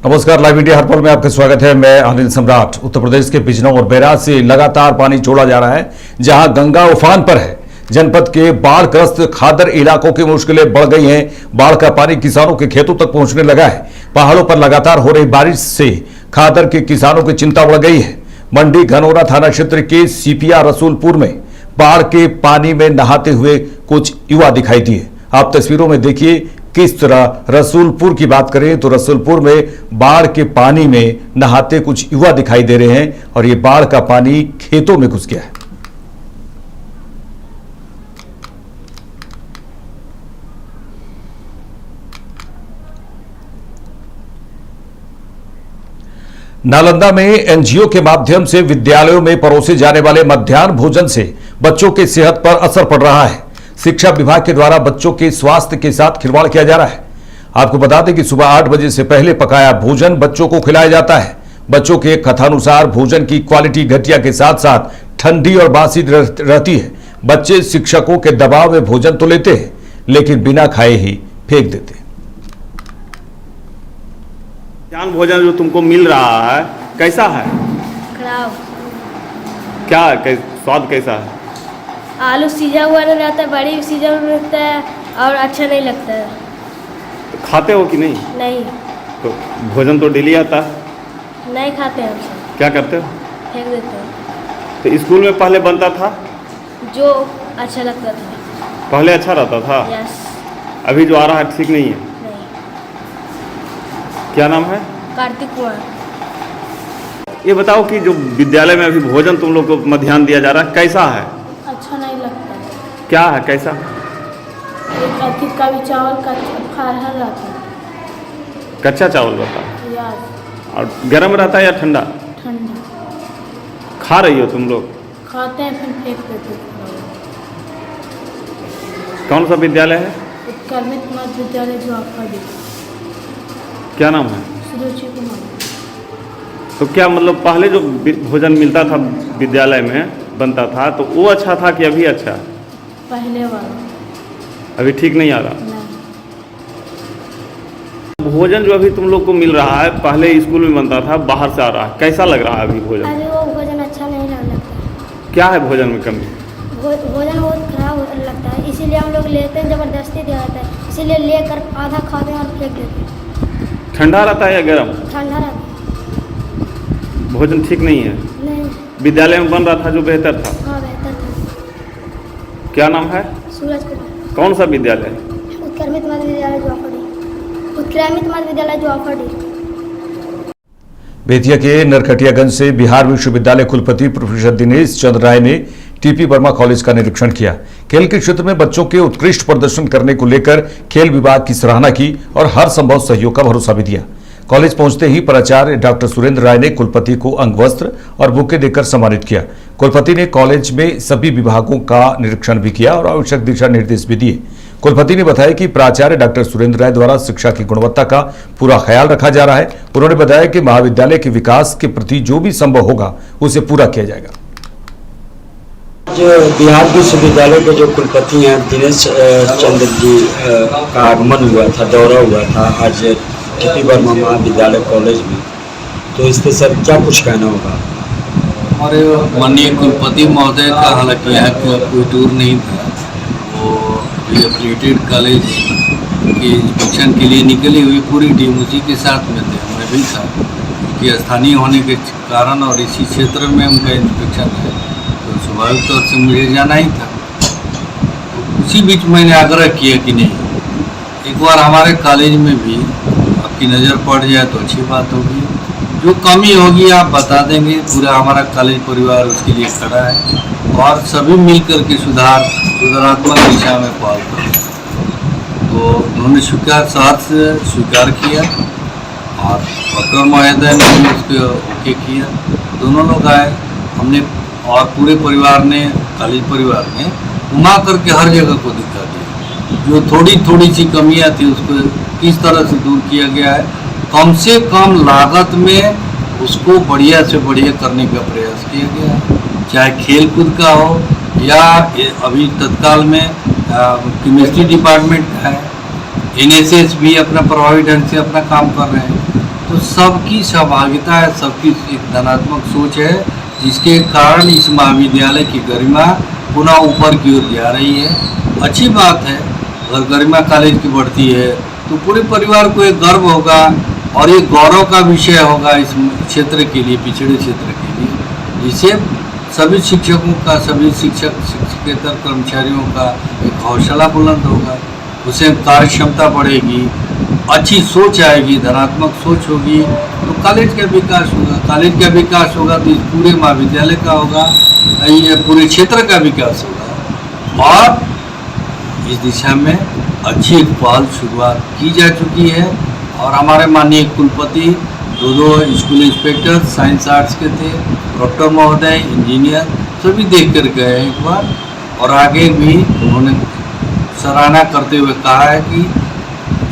नमस्कार, live India हर पल में आपका स्वागत है। मैं अनिल सम्राट। उत्तर प्रदेश के बिजनौर और बैराज से लगातार पानी छोड़ा जा रहा है, जहां गंगा उफान पर है। जनपद के बाढ़ग्रस्त खादर इलाकों की मुश्किलें बढ़ गई हैं। बाढ़ का पानी किसानों के खेतों तक पहुंचने लगा है। पहाड़ों पर लगातार हो रही बारिश से खादर के किसानों की चिंता बढ़ गई है। मंडी घनौरा थाना क्षेत्र के सीपिया रसूलपुर में बाढ़ के पानी में नहाते हुए कुछ युवा दिखाई दिए। आप तस्वीरों में देखिए किस तरह रसूलपुर की बात करें तो रसूलपुर में बाढ़ के पानी में नहाते कुछ युवा दिखाई दे रहे हैं और ये बाढ़ का पानी खेतों में घुस गया है। नालंदा में एनजीओ के माध्यम से विद्यालयों में परोसे जाने वाले मध्याह्न भोजन से बच्चों की सेहत पर असर पड़ रहा है। शिक्षा विभाग के द्वारा बच्चों के स्वास्थ्य के साथ खिलवाड़ किया जा रहा है। आपको बता दें कि सुबह 8 बजे से पहले पकाया भोजन बच्चों को खिलाया जाता है। बच्चों के कथानुसार भोजन की क्वालिटी घटिया के साथ साथ ठंडी और बासी रहती है। बच्चे शिक्षकों के दबाव में भोजन तो लेते हैं, लेकिन बिना खाए ही फेंक देते हैं। भोजन जो तुमको मिल रहा है कैसा है? खराब। क्या स्वाद कैसा है? आलू सीजा हुआ नहीं रहता है, बड़ी सीजा हुआ रहता है और अच्छा नहीं लगता है। खाते हो कि नहीं? नहीं। तो भोजन तो डेली आता है? नहीं खाते हम सब। क्या करते हो? फेंक देते हैं। तो स्कूल में पहले बनता था जो अच्छा लगता था। पहले अच्छा रहता था? यस। अभी जो आ रहा है ठीक नहीं है? नहीं। क्या नाम है? कार्तिक कुमार। ये बताओ कि जो विद्यालय में अभी भोजन तुम लोग को मध्याह्न दिया जा रहा है कैसा है? अच्छा नहीं लगता है। क्या है कैसा? एक का भी चावल का खारा रहता है। कच्चा चावल रहता है? यस। और गर्म रहता है या ठंडा? ठंडा। खा रही हो तुम लोग? खाते हैं फिर फेंक देते हैं। कौन सा विद्यालय है? उत्क्रमित मध्य विद्यालय जो आपका भी। क्या नाम है? सुरुचि कुमार। तो क्या मतलब पहले जो भोजन मिलता था विद्यालय में बनता था तो वो अच्छा था कि अभी अच्छा? पहले वाला। अभी ठीक नहीं आ रहा? नहीं। भोजन जो अभी तुम लोग को मिल रहा है पहले स्कूल में बनता था, बाहर से आ रहा है, कैसा लग रहा है अभी भोजन? अरे वो भोजन अच्छा नहीं लगता। क्या है भोजन में कमी? भोजन बहुत खराब लगता है, इसीलिए हम लोग लेते हैं, जबरदस्ती दिया जाता है, इसीलिए लेकर आधा खाते हैं और फेंक देते हैं। ठंडा रहता है या गर्म? ठंडा रहता है। भोजन ठीक नहीं है? नहीं। विद्यालय में बन रहा था जो बेहतर था? हाँ बेहतर था। क्या नाम है? सूरज कुमार। कौन सा विद्यालय? उत्क्रमित मध्य विद्यालय जोआफड़ी। उत्क्रमित मध्य विद्यालय जोआफड़ी। बेतिया के नरकटियागंज से बिहार विश्वविद्यालय कुलपति प्रोफेसर दिनेश चंद्र राय ने टीपी वर्मा कॉलेज का निरीक्षण किया। खेल के क्षेत्र में बच्चों के उत्कृष्ट प्रदर्शन करने को लेकर खेल विभाग की सराहना की और हर संभव सहयोग का भरोसा भी दिया। कॉलेज पहुंचते ही प्राचार्य डॉक्टर सुरेंद्र राय ने कुलपति को अंगवस्त्र और बुके देकर सम्मानित किया। कुलपति ने कॉलेज में सभी विभागों का निरीक्षण भी किया और आवश्यक दिशा निर्देश भी दिए। कुलपति ने बताया कि प्राचार्य डॉक्टर सुरेंद्र राय द्वारा शिक्षा की गुणवत्ता का पूरा ख्याल रखा जा रहा है। उन्होंने बताया कि महाविद्यालय के विकास के प्रति जो भी संभव होगा उसे पूरा किया जाएगा। जो बिहार विश्वविद्यालय के जो कुलपति हैं दिनेश चंद्र जी का आगमन हुआ था, दौरा हुआ था आज टीपी वर्मा महाविद्यालय कॉलेज में, तो इस पर सर क्या कुछ कहना होगा? हमारे माननीय कुलपति महोदय का हालांकि यहाँ का कोई टूर नहीं था, वो एफिलिएटेड कॉलेज के इंस्पेक्शन के लिए निकली हुई पूरी टीम उसी के साथ में थे। मैं भी था कि स्थानीय होने के कारण और इसी क्षेत्र में उनका इंस्पेक्शन है तो स्वाभाविक तौर से मुझे जाना ही था। तो उसी बीच मैंने आग्रह किया कि नहीं, एक बार हमारे कॉलेज में भी आपकी नज़र पड़ जाए तो अच्छी बात होगी, जो कमी होगी आप बता देंगे, पूरा हमारा कॉलेज परिवार उसके लिए खड़ा है और सभी मिलकर के सुधारात्मक दिशा में पहल करें। तो उन्होंने स्वीकार किया और डॉक्टर महोदय ने भी उसको ओके किया। दोनों लोग आए, हमने और पूरे परिवार ने, कॉलेज परिवार ने घुमा करके हर जगह को दिखा दिया, जो थोड़ी सी कमियां थी उसको किस तरह से दूर किया गया है, कम से कम लागत में उसको बढ़िया से बढ़िया करने का प्रयास किया गया है। चाहे खेल कूद का हो या अभी तत्काल में केमिस्ट्री डिपार्टमेंट का है, NSS भी अपना प्रभावी ढंग से अपना काम कर रहे हैं। तो सबकी सहभागिता है, सबकी एक धनात्मक सोच है, जिसके कारण इस महाविद्यालय की गरिमा पुनः ऊपर की ओर जा रही है। अच्छी बात है, अगर गरिमा कॉलेज की बढ़ती है तो पूरे परिवार को एक गर्व होगा और ये गौरव का विषय होगा इस क्षेत्र के लिए, पिछड़े क्षेत्र के लिए, जिससे सभी शिक्षकों का, सभी शिक्षकेतर कर्मचारियों का एक हौसला बुलंद होगा, उससे कार्य क्षमता बढ़ेगी, अच्छी सोच आएगी, धनात्मक सोच होगी तो कॉलेज का विकास होगा। कॉलेज का विकास होगा तो इस पूरे महाविद्यालय का होगा, ये पूरे क्षेत्र का विकास होगा। और इस दिशा में अच्छी एक पहल शुरुआत की जा चुकी है और हमारे माननीय कुलपति दो स्कूल इंस्पेक्टर साइंस आर्ट्स के थे, डॉक्टर महोदय, इंजीनियर सभी देख कर गए एक बार, और आगे भी उन्होंने सराहना करते हुए कहा है कि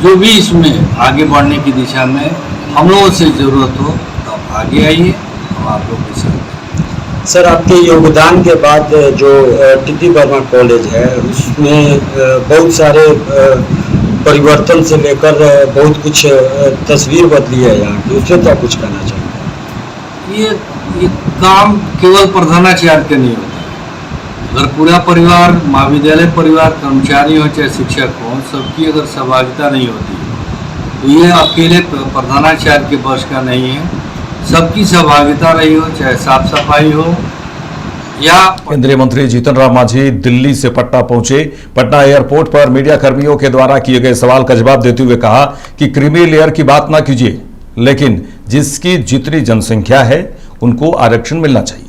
जो भी इसमें आगे बढ़ने की दिशा में हम लोगों से ज़रूरत हो तो आप आगे आइए, हम आप लोग के साथ। सर, आपके योगदान के बाद जो टीटी वर्मा कॉलेज है उसमें बहुत सारे परिवर्तन से लेकर बहुत कुछ तस्वीर बदली है यहाँ की, उससे तो आप कुछ कहना चाहेंगे? ये काम केवल प्रधानाचार्य के नहीं होता है। अगर पूरा परिवार, महाविद्यालय परिवार, कर्मचारी हो चाहे शिक्षक हो, सबकी अगर सहभागिता नहीं होती तो ये अकेले प्रधानाचार्य के बस का नहीं है। सबकी सहभागिता रही हो, चाहे साफ सफाई हो या। केंद्रीय मंत्री जीतन राम मांझी दिल्ली से पटना पहुंचे। पटना एयरपोर्ट पर मीडिया कर्मियों के द्वारा किए गए सवाल का जवाब देते हुए कहा कि क्रीमी लेयर की बात ना कीजिए, लेकिन जिसकी जितनी जनसंख्या है उनको आरक्षण मिलना चाहिए।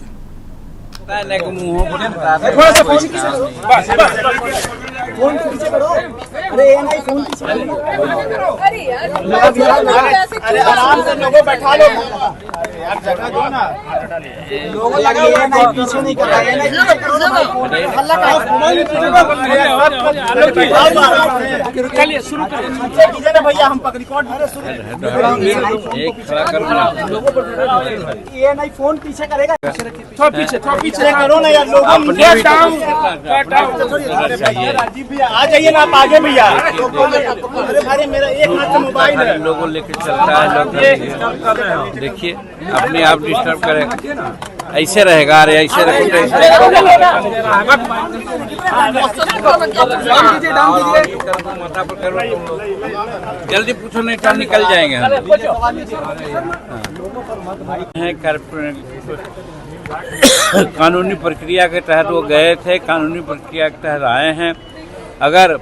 आराम से लोगों बैठा लो यार, जगह दो ना, लोगों लगे पीछे नहीं कर चलिए शुरू करिए ना भैया, हम रिकॉर्ड ये नहीं फोन पीछे करेगा, थोड़ा पीछे करो ना यार, लोगों राजीव भैया आ जाइए ना, आप आगे भैया। अरे मेरा एक हाथ से मोबाइल है, लोगों लेके चलता है, लोग देखिए अपने आप डिस्टर्ब करेगा, ऐसे रहेगा। अरे ऐसे जल्दी पूछो नहीं तो निकल जाएंगे हम। कानूनी प्रक्रिया के तहत वो गए थे, कानूनी प्रक्रिया के तहत आए हैं। अगर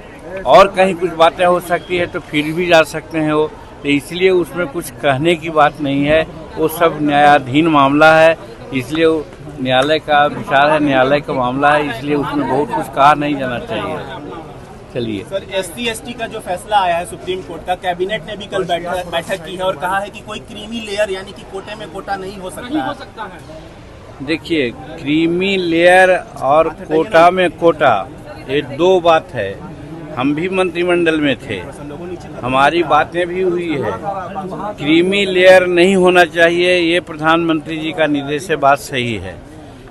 और कहीं कुछ बातें हो सकती है तो फिर भी जा सकते हैं वो, तो इसलिए उसमें कुछ कहने की बात नहीं है। वो सब न्यायाधीन मामला है, इसलिए वो न्यायालय का विचार है, न्यायालय का मामला है, इसलिए उसमें बहुत कुछ कहा नहीं जाना चाहिए। चलिए सर, SC/ST का जो फैसला आया है सुप्रीम कोर्ट का, कैबिनेट ने भी कल बैठक की है और कहा है कि कोई क्रीमी लेयर यानी कि कोटे में कोटा नहीं हो सकता है। देखिए, क्रीमी लेयर और कोटा में कोटा ये दो बात है। हम भी मंत्रिमंडल में थे, हमारी बातें भी हुई है। क्रीमी लेयर नहीं होना चाहिए, ये प्रधानमंत्री जी का निर्देश है। बात सही है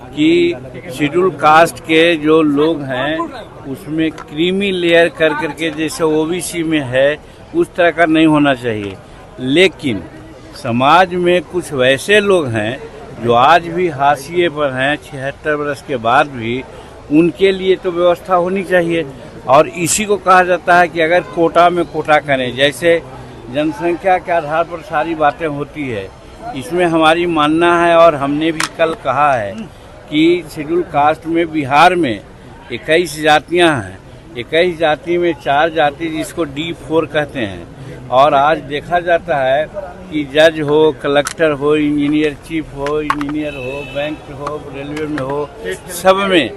कि शेड्यूल कास्ट के जो लोग हैं उसमें क्रीमी लेयर कर करके जैसे OBC में है उस तरह का नहीं होना चाहिए। लेकिन समाज में कुछ वैसे लोग हैं जो आज भी हाशिए पर हैं, 76 वर्ष के बाद भी, उनके लिए तो व्यवस्था होनी चाहिए। और इसी को कहा जाता है कि अगर कोटा में कोटा करें, जैसे जनसंख्या के आधार पर सारी बातें होती है, इसमें हमारी मानना है और हमने भी कल कहा है कि शेड्यूल कास्ट में बिहार में 21 जातियां हैं। 21 जाति में 4 जाति जिसको D4 कहते हैं, और आज देखा जाता है कि जज हो, कलेक्टर हो, इंजीनियर चीफ हो, इंजीनियर हो, बैंक हो, रेलवे में हो, सब में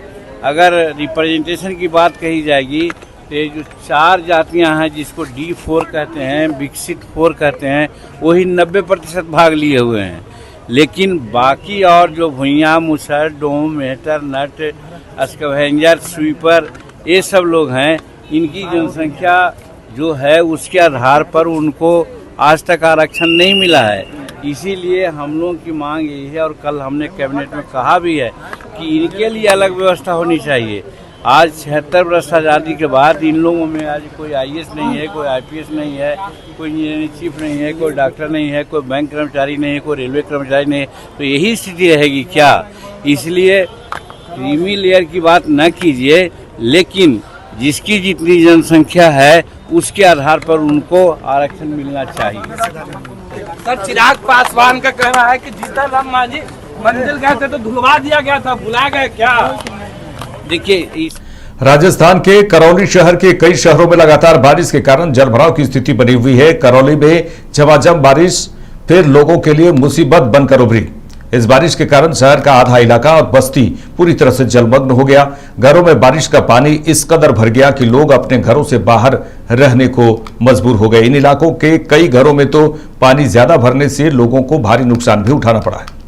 अगर रिप्रेजेंटेशन की बात कही जाएगी तो ये जो 4 जातियां हैं जिसको D4 कहते हैं, विकसित 4 कहते हैं, वही 90% भाग लिए हुए हैं। लेकिन बाकी और जो भुइयाँ, मुसर, डोम, मेहतर, नट, स्कैवेंजर, स्वीपर, ये सब लोग हैं, इनकी जनसंख्या जो है उसके आधार पर उनको आज तक आरक्षण नहीं मिला है। इसीलिए हम लोगों की मांग यही है, और कल हमने कैबिनेट में कहा भी है कि इनके लिए अलग व्यवस्था होनी चाहिए। आज 76 वर्ष आज़ादी के बाद इन लोगों में आज कोई IAS नहीं है, कोई IPS नहीं है, कोई इंजीनियरिंग चीफ नहीं है, कोई डॉक्टर नहीं है, कोई बैंक कर्मचारी नहीं है, कोई रेलवे कर्मचारी नहीं है, तो यही स्थिति रहेगी क्या? इसलिए क्रीमी लेयर की बात न कीजिए, लेकिन जिसकी जितनी जनसंख्या है उसके आधार पर उनको आरक्षण मिलना चाहिए। सर, चिराग पासवान का कहना है कि जीतन राम मांझी मंदिर गए थे तो धुलवा दिया गया था, भुला गए क्या? देखिए, राजस्थान के करौली शहर के कई शहरों में लगातार बारिश के कारण जलभराव की स्थिति बनी हुई है। करौली में झमाझम बारिश फिर लोगों के लिए मुसीबत बनकर उभरी। इस बारिश के कारण शहर का आधा इलाका और बस्ती पूरी तरह से जलमग्न हो गया। घरों में बारिश का पानी इस कदर भर गया कि लोग अपने घरों से बाहर रहने को मजबूर हो गए। इन इलाकों के कई घरों में तो पानी ज्यादा भरने से लोगों को भारी नुकसान भी उठाना पड़ा है।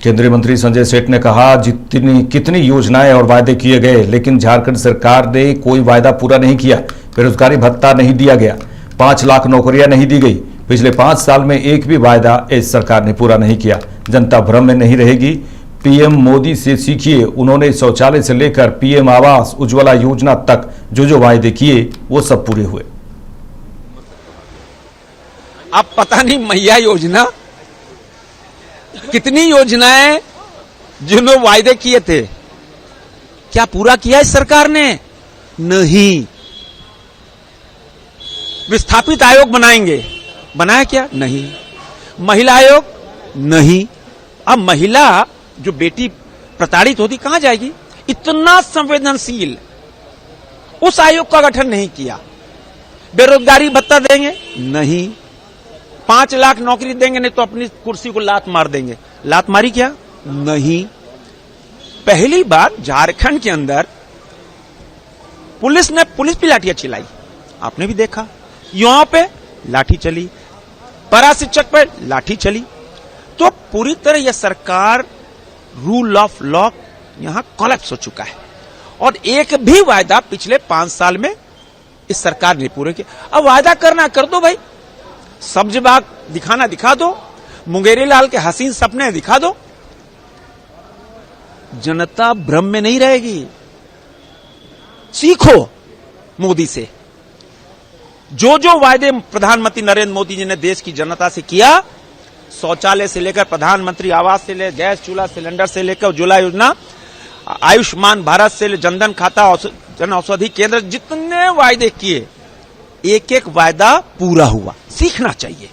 केंद्रीय मंत्री संजय सेठ ने कहा, कितनी योजनाएं और वायदे किए गए, लेकिन झारखंड सरकार ने कोई वायदा पूरा नहीं किया। बेरोजगारी भत्ता नहीं दिया गया, 5 लाख नौकरियां नहीं दी गई। पिछले 5 साल में एक भी वायदा इस सरकार ने पूरा नहीं किया। जनता भ्रम में नहीं रहेगी। पीएम मोदी से सीखिए, उन्होंने शौचालय से लेकर पीएम आवास, उज्ज्वला योजना तक जो वायदे किए वो सब पूरे हुए। अब पता नहीं मैया योजना, कितनी योजनाएं जिन्होंने वायदे किए थे, क्या पूरा किया इस सरकार ने? नहीं। विस्थापित आयोग बनाएंगे, बनाया क्या? नहीं। महिला आयोग? नहीं। अब महिला जो बेटी प्रताड़ित होती कहां जाएगी? इतना संवेदनशील उस आयोग का गठन नहीं किया। बेरोजगारी भत्ता देंगे? नहीं। 5 लाख नौकरी देंगे, नहीं तो अपनी कुर्सी को लात मार देंगे। लात मारी क्या? नहीं। पहली बार झारखंड के अंदर पुलिस भी लाठियां चलाई, आपने भी देखा। युवाओं पे लाठी चली, परा शिक्षक पे लाठी चली। तो पूरी तरह यह सरकार रूल ऑफ लॉ यहां कोलैप्स हो चुका है और एक भी वायदा पिछले 5 साल में इस सरकार ने पूरे किया। अब वायदा करना कर दो भाई, सब्ज बाग दिखाना दिखा दो, मुंगेरी लाल के हसीन सपने दिखा दो। जनता भ्रम में नहीं रहेगी। सीखो मोदी से। जो वायदे प्रधानमंत्री नरेंद्र मोदी जी ने देश की जनता से किया, शौचालय से लेकर प्रधानमंत्री आवास से लेकर गैस चूल्हा सिलेंडर से लेकर उज्ज्वला योजना, आयुष्मान भारत से जनधन खाता, जन औषधि केंद्र, जितने वायदे किए एक एक वायदा पूरा हुआ। सीखना चाहिए।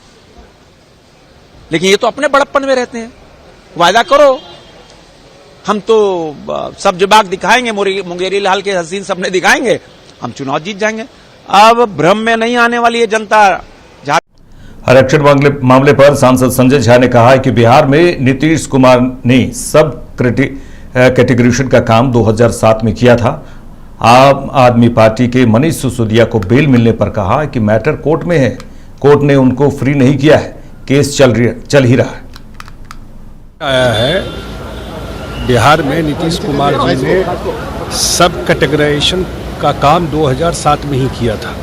लेकिन ये तो अपने बड़प्पन में रहते हैं। वायदा करो, हम तो सब्ज बाग दिखाएंगे, मुंगेरी लाल के हसीन सपने दिखाएंगे, हम चुनाव जीत जाएंगे। अब भ्रम में नहीं आने वाली है जनता। आरक्षण मामले पर सांसद संजय झा ने कहा है कि बिहार में नीतीश कुमार ने सब कैटेगरीशन का काम 2007 में किया था। आम आदमी पार्टी के मनीष सिसोदिया को बेल मिलने पर कहा कि मैटर कोर्ट में है, कोर्ट ने उनको फ्री नहीं किया है, केस चल ही रहा है। आया है बिहार में नीतीश कुमार जी ने सब कैटेगराइजेशन का काम 2007 में ही किया था।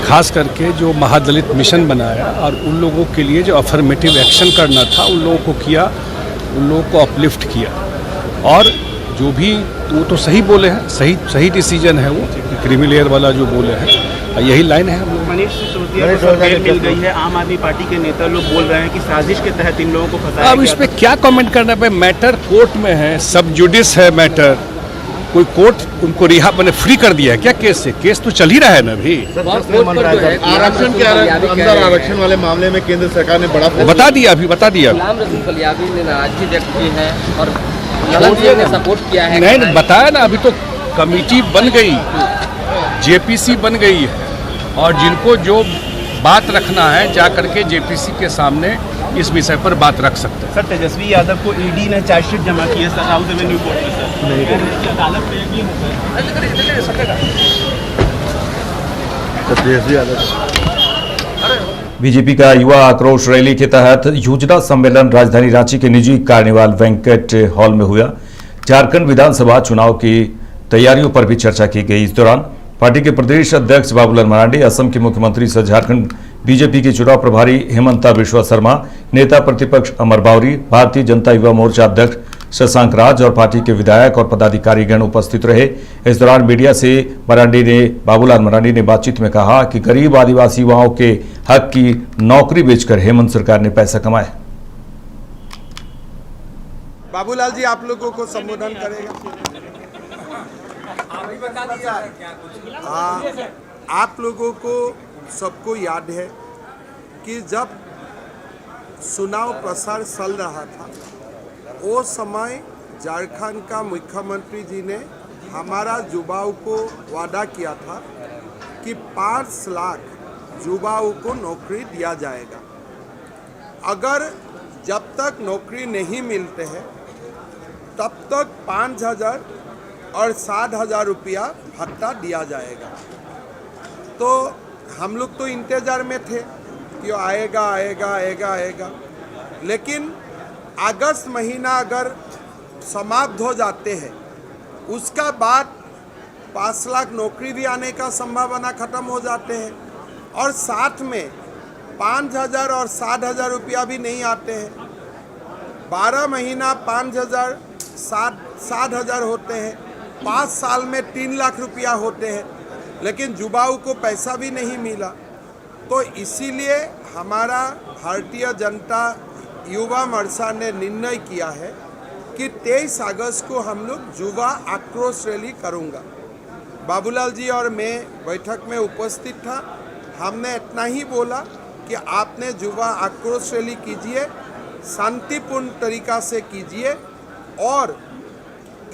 खास करके जो महादलित मिशन बनाया और उन लोगों के लिए जो अफर्मेटिव एक्शन करना था उन लोगों को किया, उन लोगों को अपलिफ्ट किया। और जो भी वो तो सही बोले हैं, सही डिसीजन है वो, क्रीमी लेयर वाला जो बोले हैं यही लाइन है। मनीष सिसोदिया को बेल मिल गई है। आम आदमी पार्टी के नेता लोग बोल रहे हैं कि साजिश के तहत इन लोगों को फंसाया अब इस पे क्या कमेंट करना पे, मैटर कोर्ट में है, सब जुडिस है मैटर। कोई कोर्ट उनको रिहा मैंने फ्री कर दिया है क्या केस से? केस तो चल ही रहा है ना अभी। आरक्षण के अंदर आरक्षण वाले मामले में केंद्र सरकार ने बड़ा बता दिया, अभी बता दिया। नाराजगी व्यक्त की है और ने सपोर्ट किया है। नहीं बताया ना, अभी तो कमेटी बन गई, जेपीसी बन गई है और जिनको जो बात रखना है जा करके जेपीसी के सामने इस विषय पर बात रख सकते हैं। सर, तेजस्वी यादव को ईडी ने चार्जशीट जमा की है साउथ एवेन्यू कोर्ट में। बीजेपी का युवा आक्रोश रैली के तहत योजना सम्मेलन राजधानी रांची के निजी कार्निवाल वेंकट हॉल में हुआ। झारखंड विधानसभा चुनाव की तैयारियों पर भी चर्चा की गई। इस दौरान पार्टी के प्रदेश अध्यक्ष बाबूलाल मरांडी, असम के मुख्यमंत्री सह झारखंड बीजेपी के चुनाव प्रभारी हेमंता बिश्वा शर्मा, नेता प्रतिपक्ष अमर बावरी, भारतीय जनता युवा मोर्चा अध्यक्ष शशांक राज और पार्टी के विधायक और पदाधिकारीगण उपस्थित रहे। इस दौरान मीडिया से बाबूलाल मरांडी ने बातचीत में कहा कि गरीब आदिवासी युवाओं के हक की नौकरी बेचकर हेमंत सरकार ने पैसा कमाया। बाबूलाल जी आप लोगों को संबोधन करेगा। आप लोगों को सबको याद है कि जब चुनाव प्रचार चल रहा था वो समय झारखंड का मुख्यमंत्री जी ने हमारा युवाओं को वादा किया था कि 5 लाख युवाओं को नौकरी दिया जाएगा। अगर जब तक नौकरी नहीं मिलते हैं तब तक 5,000 और 60,000 रुपया भत्ता दिया जाएगा। तो हम लोग तो इंतजार में थे कि आएगा आएगा आएगा आएगा, लेकिन अगस्त महीना अगर समाप्त हो जाते हैं उसका बाद 5 लाख नौकरी भी आने का संभावना खत्म हो जाते हैं और साथ में 5,000 और 60,000 रुपया भी नहीं आते हैं। 12 महीना 5,000 60,000 होते हैं, 5 साल में 3 लाख रुपया होते हैं, लेकिन युवाओं को पैसा भी नहीं मिला। तो इसीलिए हमारा भारतीय जनता युवा मोर्चा ने निर्णय किया है कि 23 अगस्त को हम लोग युवा आक्रोश रैली करूँगा। बाबूलाल जी और मैं बैठक में उपस्थित था। हमने इतना ही बोला कि आपने युवा आक्रोश रैली कीजिए, शांतिपूर्ण तरीका से कीजिए और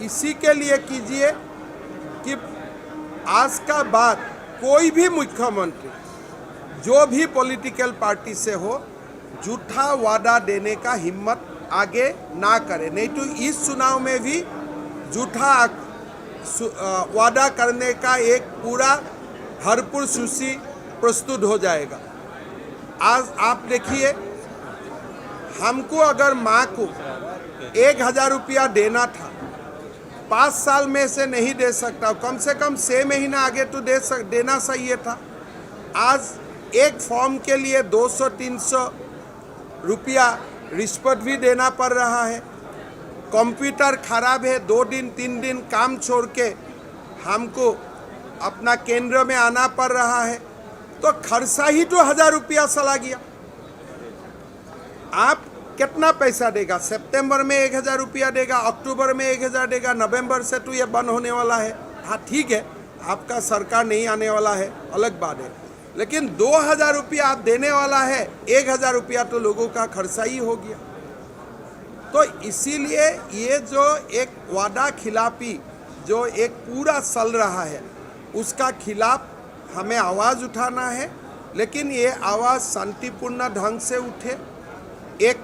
इसी के लिए कीजिए कि आज का बाद कोई भी मुख्यमंत्री जो भी पॉलिटिकल पार्टी से हो झूठा वादा देने का हिम्मत आगे ना करे, नहीं तो इस चुनाव में भी झूठा वादा करने का एक पूरा भरपूर सूची प्रस्तुत हो जाएगा। आज आप देखिए, हमको अगर माँ को 1,000 रुपया देना था, 5 साल में से नहीं दे सकता, कम से कम 6 महीना आगे तो देना चाहिए था। आज एक फॉर्म के लिए 200-300 रुपया रिश्वत भी देना पड़ रहा है। कंप्यूटर खराब है, 2 दिन 3 दिन काम छोड़ के हमको अपना केंद्र में आना पड़ रहा है, तो खर्चा ही तो 1,000 रुपया चला गया। आप कितना पैसा देगा? सितंबर में 1,000 रुपया देगा, अक्टूबर में 1,000 देगा, नवंबर से तो ये बंद होने वाला है। हाँ ठीक है, आपका सरकार नहीं आने वाला है, अलग बात है, लेकिन 2,000 रुपया आप देने वाला है, 1,000 रुपया तो लोगों का खर्चा ही हो गया। तो इसीलिए ये जो एक वादा खिलाफी जो एक पूरा चल रहा है उसका खिलाफ हमें आवाज़ उठाना है, लेकिन ये आवाज़ शांतिपूर्ण ढंग से उठे, एक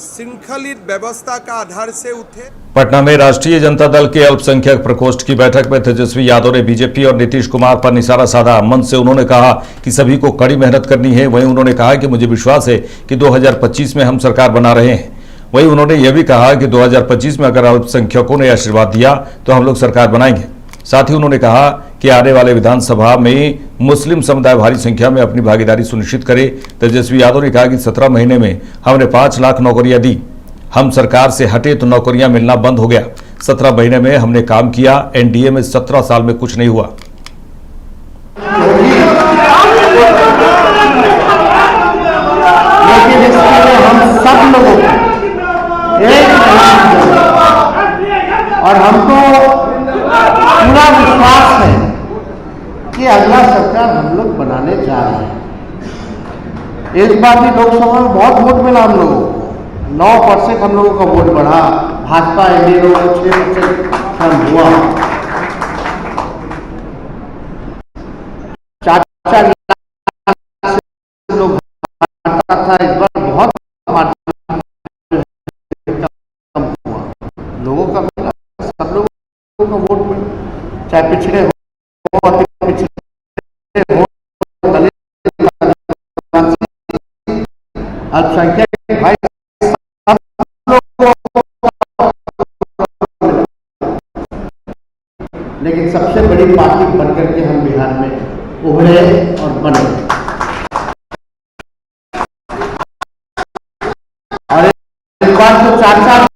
श्रृंखलित व्यवस्था का आधार से उठे। पटना में राष्ट्रीय जनता दल के अल्पसंख्यक प्रकोष्ठ की बैठक में तेजस्वी यादव ने बीजेपी और नीतीश कुमार पर निशाना साधा। मंच से उन्होंने कहा कि सभी को कड़ी मेहनत करनी है। वहीं उन्होंने कहा कि मुझे विश्वास है कि 2025 में हम सरकार बना रहे हैं। वहीं उन्होंने यह भी कहा कि 2025 में अगर अल्पसंख्यकों ने आशीर्वाद दिया तो हम लोग सरकार बनाएंगे। साथ ही उन्होंने कहा कि आने वाले विधानसभा में मुस्लिम समुदाय भारी संख्या में अपनी भागीदारी सुनिश्चित करे। तेजस्वी यादव ने कहा कि 17 महीने में हमने 5 लाख नौकरियां दी, हम सरकार से हटे तो नौकरियां मिलना बंद हो गया। 17 महीने में हमने काम किया, एनडीए में 17 साल में कुछ नहीं हुआ। हम सब लोगों को और हमको पूरा विश्वास है कि अगला सरकार हम लोग बनाने जा रहे हैं। इस बार भी लोकसभा में बहुत वोट मिला हम लोगों को, 9% हम लोगों का वोट बढ़ा। भाजपा एनडीए लोगों को 6% कम हुआ। 4 लोग था, इस बार बहुत कम हुआ। लोगों का मिला, सब लोगों का वोट मिला, चाहे पिछड़े हो, अल्पसंख्यक भाई, सब लोगों को बार तो 4-4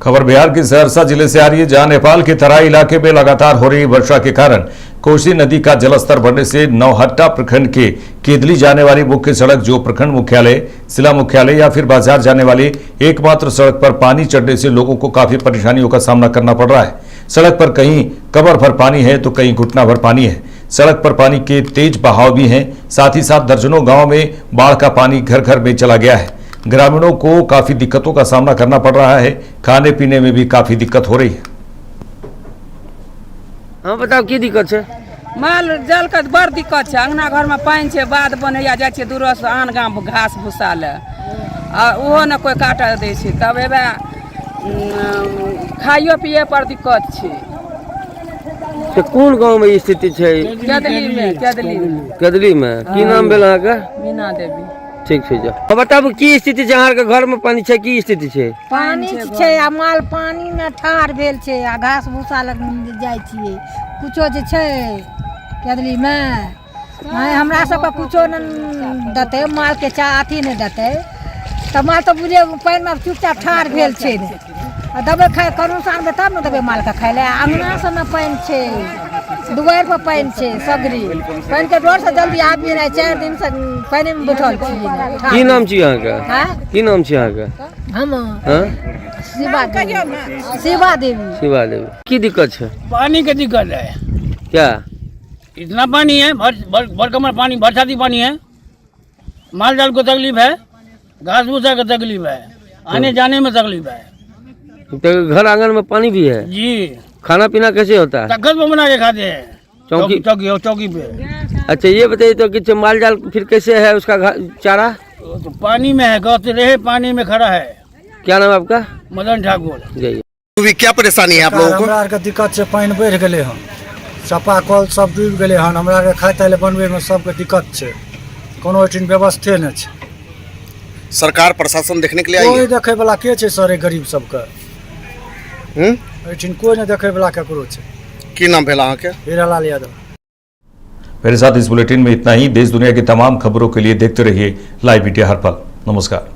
खबर बिहार के सहरसा जिले से आ रही है, जहां नेपाल के तराई इलाके में लगातार हो रही वर्षा के कारण कोसी नदी का जलस्तर बढ़ने से नौहट्टा प्रखंड के केदली जाने वाली मुख्य सड़क, जो प्रखंड मुख्यालय, जिला मुख्यालय या फिर बाजार जाने वाली एकमात्र सड़क पर पानी चढ़ने से लोगों को काफी परेशानियों का सामना करना पड़ रहा है। सड़क पर कहीं कमर भर पानी है तो कहीं घुटना भर पानी है। सड़क पर पानी के तेज बहाव भी हैं। साथ ही साथ दर्जनों गांव में बाढ़ का पानी घर घर में चला गया है। ग्रामीणों को काफी दिक्कतों का सामना करना पड़ रहा है। खाने पीने में भी काफी दिक्कत हो रही है। हाँ बताओ की दिक्कत है? माल जल के बड़ दिक्कत है। अंगना घर में पानी है, बाध बनैया जाए छे दूर से आन गाँव घास भूसा ले, ओहो न कोई काट दे छे। तब एबे खाइयो पिए पर दिक्कत छे। तो कौन गांव में स्थिति है? केदली में की नाम भेल अहाँ के? मीना देवी। ठीक है जा। तो बताबू की स्थिति है? अहाँ के घर में पानी है, की स्थिति है? पानी छै आ माल पानी में ठाढ़ भेल छै आ घास भूसा लग जाय छियै। कुछो जे छै केदली में नहीं हमरा सबके कुछो न देते, माल के अथी नहीं देते। तो माल तो बुझे पानी में चुपचाप ठाढ़ भेल छै। दबे खाए करू सान में तब न देबे माल के खाए ले। अंगना सब में पानी छै, दुआर पर पानी छै, सगरी पानी के डर से जल्दी आदमी नहीं। 4 दिन से पानी में बैठल छी। की नाम छी अहाँ के? की नाम छी अहाँ के? हम हां शिवा देवी। शिवा देवी। की दिक्कत है? पानी की दिक्कत है। क्या? इतना पानी है, भर कमर पानी, बरसाती पानी है। माल जाल को तकलीफ है, घास भूसा का तकलीफ है, आने जाने में तकलीफ है। तो घर आंगन में पानी भी है जी। खाना पीना कैसे होता है? तखत में बना के खाते हैं, चौकी पे। अच्छा ये बताइए तो कि माल जाल फिर कैसे है उसका चारा? तो पानी में है, कहते रहे पानी में खड़ा है। क्या नाम है आपका? मदन ठाकुर। जाइए। क्या परेशानी है आप लोगों को? हमरा के दिक्कत है, पानी बढ़ गए हन, चापा कल सब डूब गए हन। हमरा के खाए ताले बनबे में सबके दिक्कत है, कोनो एठिन व्यवस्थे नहीं है। सरकार प्रशासन देखने के लिए आई है? कोई देखे वाला के छै सर? गरीब सबके एठिन कोई नहीं देखे वाला केकरो छै। की नाम भेल अहाँ के? हीरालाल यादव। मेरे साथ इस बुलेटिन में इतना ही। देश दुनिया की तमाम खबरों के लिए देखते रहिए लाइव मीडिया हर पल। नमस्कार।